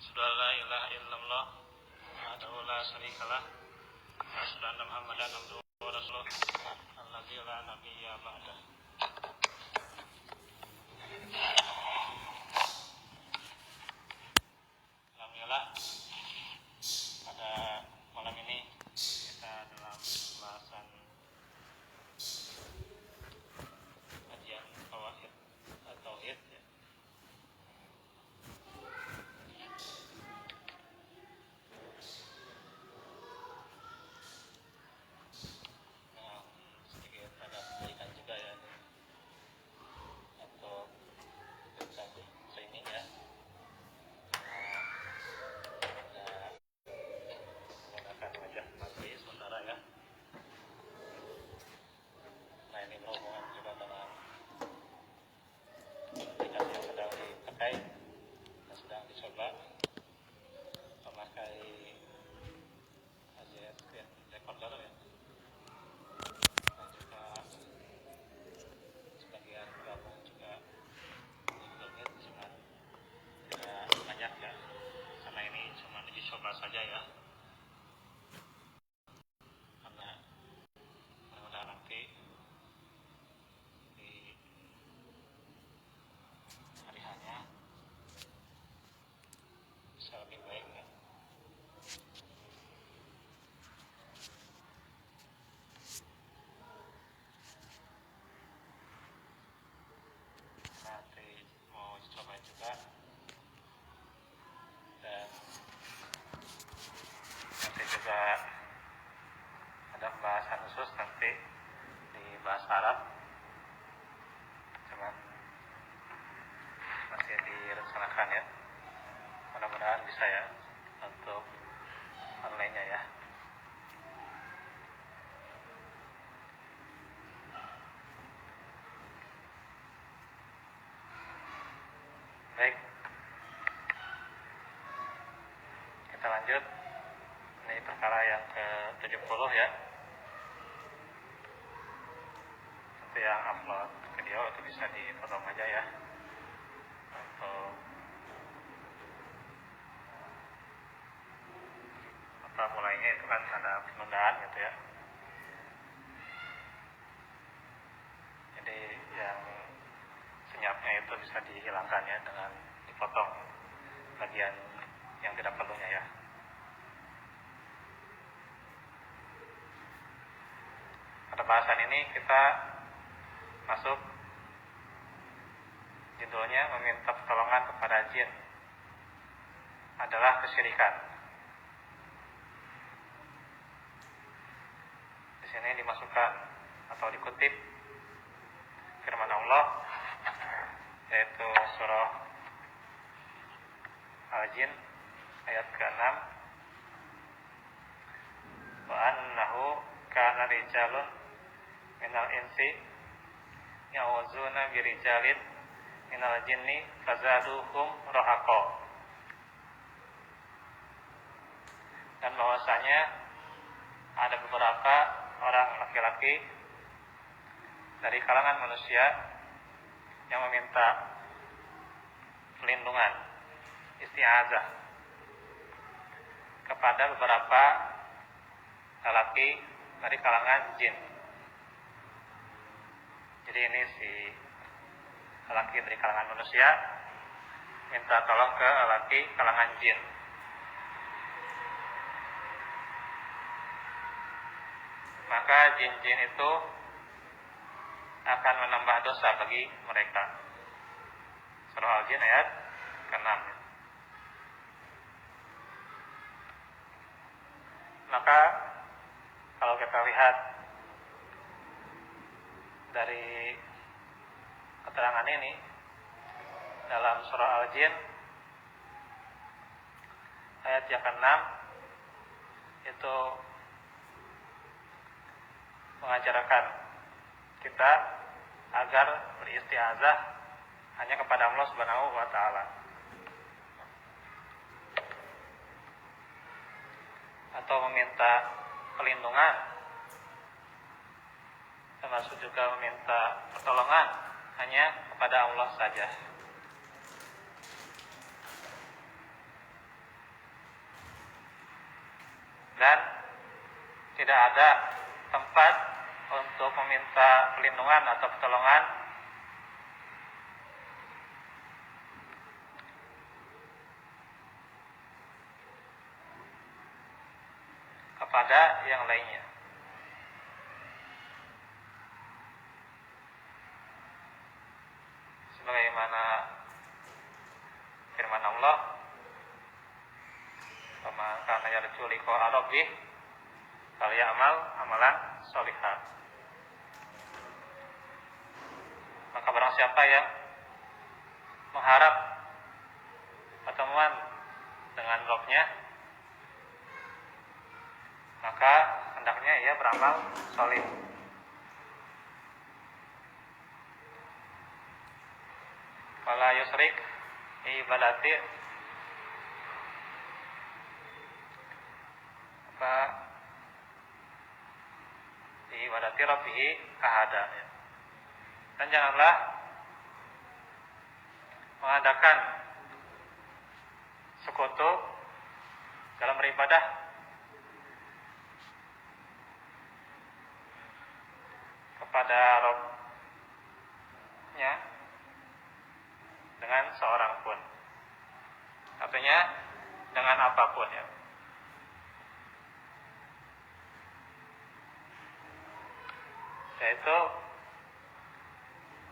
Asyhadu an la ilaha illallah wahdahu la syarikalah wa asyhadu anna Muhammadan abduhu wa rasuluh alladzi la nabiyya ba'dah. Alhamdulillah, pada malam ini kita dalam pembahasan kajian Fawaid Tauhid ya. Sedikit ada perbaikan juga ya untuk training ya. Menggunakan wajah materi sementara ya. Nah, ini berhubungan juga dengan aplikasi yang sedang dipakai dan sedang dicoba memakai AJS Screen Recorder ya. Dan juga sebagian gabung juga di Google Meet, cuma tidak banyak ya, karena ini cuma uji coba saja ya. Karena mudah-mudahan nanti di hari hanya bisa lebih baik ya. Nanti mau coba juga, dan nanti juga ada pembahasan khusus nanti di bahasa Arab, cuman masih direncanakan ya. Mudah-mudahan bisa ya untuk online-nya ya. Baik, kita lanjut. Ini perkara yang ke-70 ya. Untuk yang upload video itu bisa dipotong aja ya. Untuk mulainya itu kan ada penundaan gitu ya. Jadi yang senyapnya itu bisa dihilangkan ya dengan dipotong bagian yang tidak perlunya ya. Pada bahasan ini kita masuk judulnya meminta pertolongan kepada jin adalah kesyirikan. Di sini dimasukkan atau dikutip firman Allah, yaitu surah Al-Jin ayat ke-6, wa annahu kana rijalun minal insi ya'uzuna birijalin minal jinni fazaduhum rahaqa. Dan bahwasanya ada beberapa orang laki-laki dari kalangan manusia yang meminta perlindungan, isti'azah, kepada beberapa lelaki dari kalangan jin. Jadi ini si lelaki dari kalangan manusia minta tolong ke lelaki kalangan jin. Maka jin-jin itu akan menambah dosa bagi mereka. Surah Al-Jin ayat ke-6. Maka kalau kita lihat dari keterangan ini dalam surah Al-Jin ayat yang ke-6 itu mengajarkan kita agar beristiazah hanya kepada Allah Subhanahu wa taala, atau meminta perlindungan, termasuk juga meminta pertolongan hanya kepada Allah saja. tidak ada tempat untuk meminta perlindungan atau pertolongan kepada yang lainnya. Sebagaimana firman Allah, "Faman kana yarju liqa'a rabbih falyamal amalan sholihan." Maka barang siapa yang mengharap pertemuan dengan Rabb-nya, maka hendaknya ia beramal sholih. Wala yusrik ibadati ibadati rabbih ahada. Dan janganlah mengadakan sekutu dalam beribadah kepada Rabb-nya dengan seorang pun. Artinya dengan apapun ya. Yaitu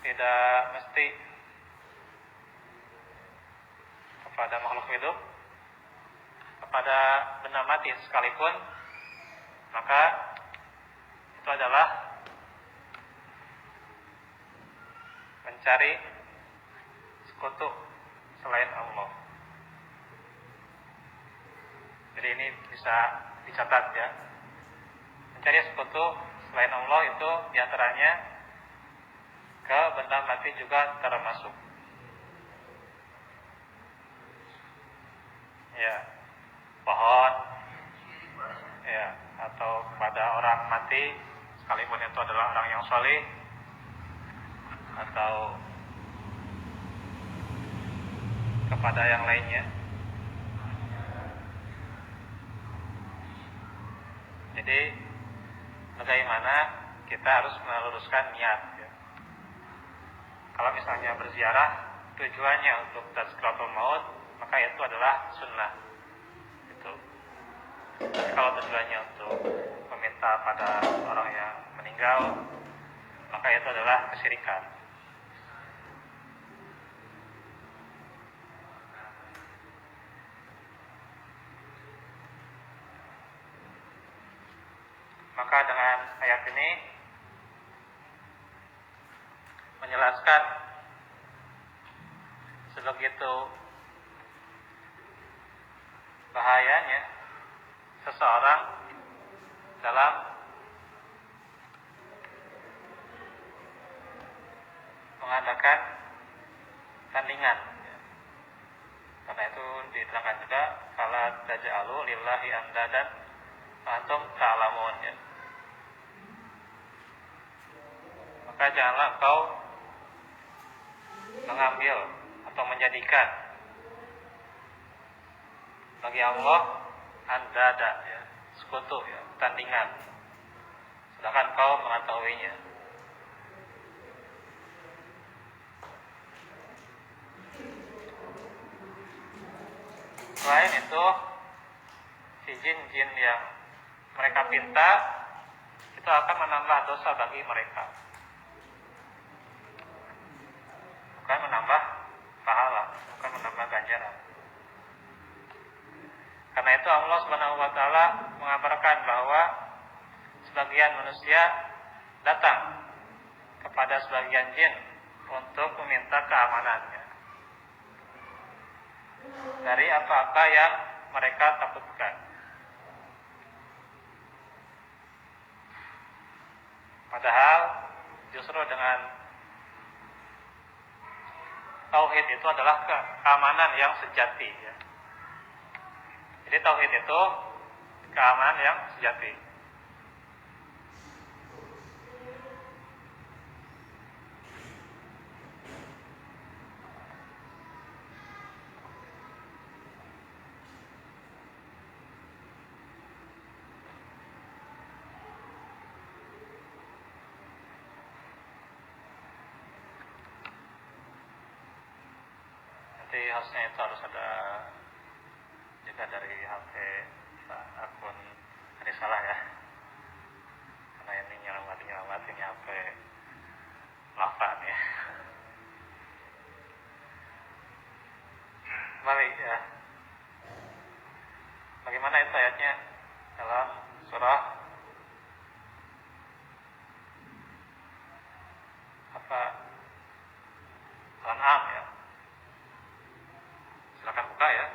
tidak mesti kepada makhluk hidup, kepada benda mati sekalipun, maka itu adalah mencari sekutu selain Allah. Jadi ini bisa dicatat ya. Mencari sekutu selain Allah itu diantaranya ke benda mati juga termasuk. Ya, pohon, ya, atau kepada orang mati, sekalipun itu adalah orang yang saleh, atau kepada yang lainnya. Jadi bagaimana kita harus meluruskan niat ya. Kalau misalnya berziarah tujuannya untuk tazkiratul maut, maka itu adalah sunnah itu. Tapi kalau tujuannya untuk meminta pada orang yang meninggal, maka itu adalah kesyirikan. Maka dengan ayat ini menjelaskan sebegitu bahayanya seseorang dalam mengadakan tandingan. Karena itu diterangkan juga, fala taj'alu lillahi andadan wa antum ta'lamun ya. Maka janganlah engkau mengambil atau menjadikan bagi Allah andada ya, sekutu ya, tandingan, sedangkan kau mengetahuinya. Selain itu, si jin-jin yang mereka pinta itu akan menambah dosa bagi mereka, bukan menambah pahala, bukan menambah ganjaran. Karena itu Allah Subhanahu wa taala mengabarkan bahwa sebagian manusia datang kepada sebagian jin untuk meminta keamanannya dari apa-apa yang mereka takutkan. Padahal justru dengan tauhid itu adalah keamanan yang sejati ya. Jadi tauhid itu keamanan yang sejati. Berarti hostnya itu harus ada juga dari HP akun risalah ya, karena ini nyelamatin HP Lava ya. Balik ya. Bagaimana itu ayatnya dalam surah apa? Al-An'am ya. Silakan buka ya.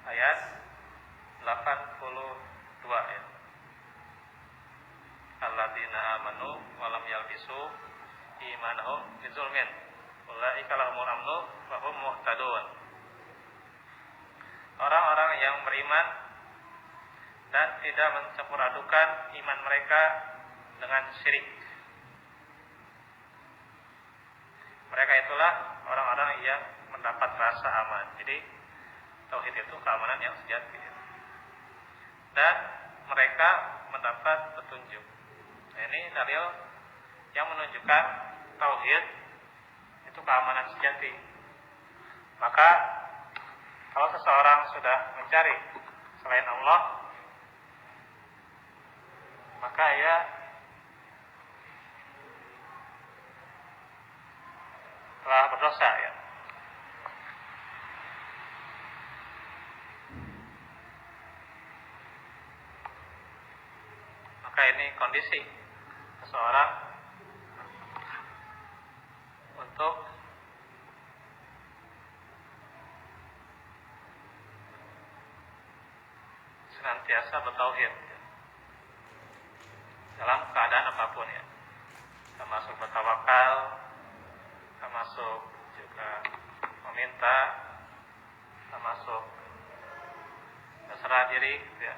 Ayat 82 ya. Alladzina amanu wa lam yalbisu imanahum bizulmin ulaika lahumul amnu wa hum muhtadun. Orang-orang yang beriman dan tidak mencampur adukan iman mereka dengan syirik. Mereka itulah orang-orang yang mendapat rasa aman. Jadi tauhid itu keamanan yang sejati. Dan mereka mendapat petunjuk. Nah, ini dalil yang menunjukkan tauhid itu keamanan sejati. Maka kalau seseorang sudah mencari selain Allah, maka ia telah berdosa ya. Maka ini kondisi seseorang untuk senantiasa bertauhid ya, dalam keadaan apapun ya, termasuk bertawakal, termasuk juga meminta, termasuk berserah diri ya.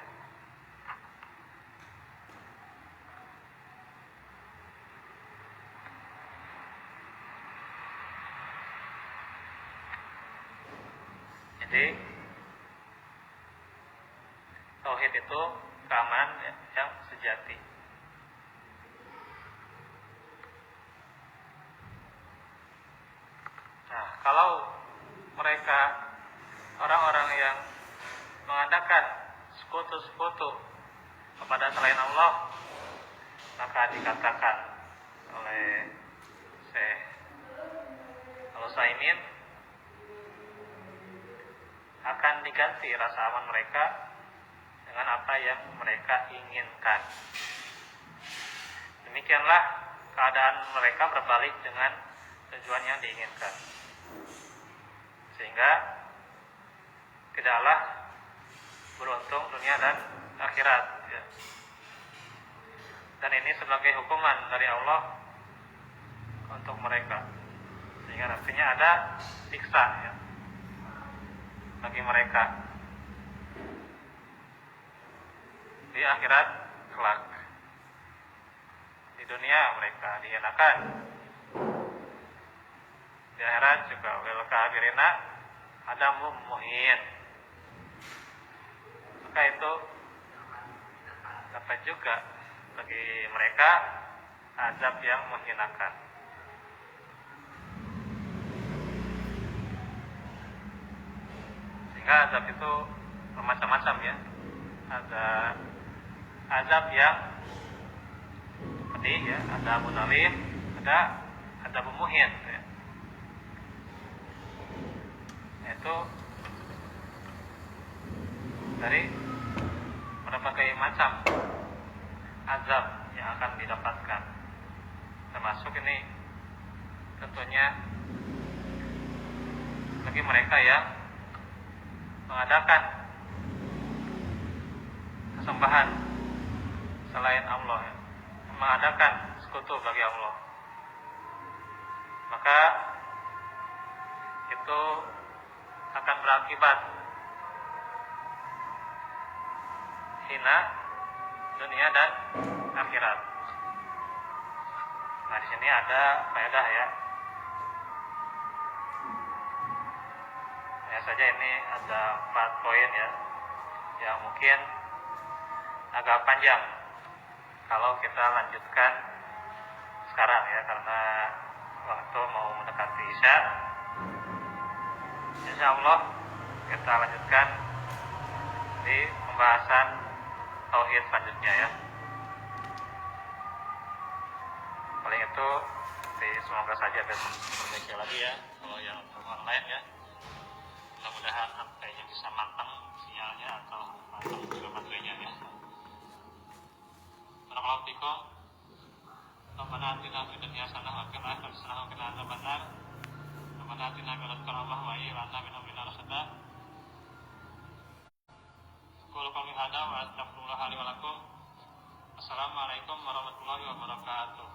Jadi tauhid itu keamanan ya, yang sejati. Nah, kalau mereka orang-orang yang mengadakan sekutu-sekutu kepada selain Allah, maka dikatakan oleh Syekh Al-Utsaimin akan diganti rasa aman mereka dengan apa yang mereka inginkan. Demikianlah keadaan mereka berbalik dengan tujuan yang diinginkan, sehingga tidaklah beruntung dunia dan akhirat ya. Dan ini sebagai hukuman dari Allah untuk mereka, sehingga nantinya ada siksa ya, bagi mereka di akhirat kelak. Di dunia mereka dihinakan, di akhirat juga wal kafirina adamum muhin. Maka itu dapat juga bagi mereka azab yang menghinakan. Sehingga azab itu bermacam-macam ya. Ada azab yang pedih ya, ada azabun alim, ada azabun muhin ya. Yaitu dari berbagai macam azab yang akan didapatkan. Termasuk ini tentunya bagi mereka yang mengadakan kesembahan selain Allah ya, mengadakan sekutu bagi Allah, maka itu akan berakibat menghina dunia dan akhirat. Nah, di sini ada faedah ya. Ya saja ini ada 4 poin ya, yang mungkin agak panjang kalau kita lanjutkan sekarang ya, karena waktu mau mendekati Isya. Insya Allah kita lanjutkan di pembahasan tauhid selanjutnya ya. Paling itu, semoga saja besok perbaiki lagi ya kalau yang online ya. Mudah-mudahan HP-nya bisa mantap sinyalnya atau mantap juga baterainya ya. Barakallahu fikum. Rabbana atina fid dunya hasanah wa fil akhirati hasanah wa qina adzabannar. Rabbana atina min ladunka rahmah wa hayyi lana min amrina rashada. Qul qawli hadza wa astaghfirullah li wa lakum. Assalamualaikum warahmatullahi wabarakatuh.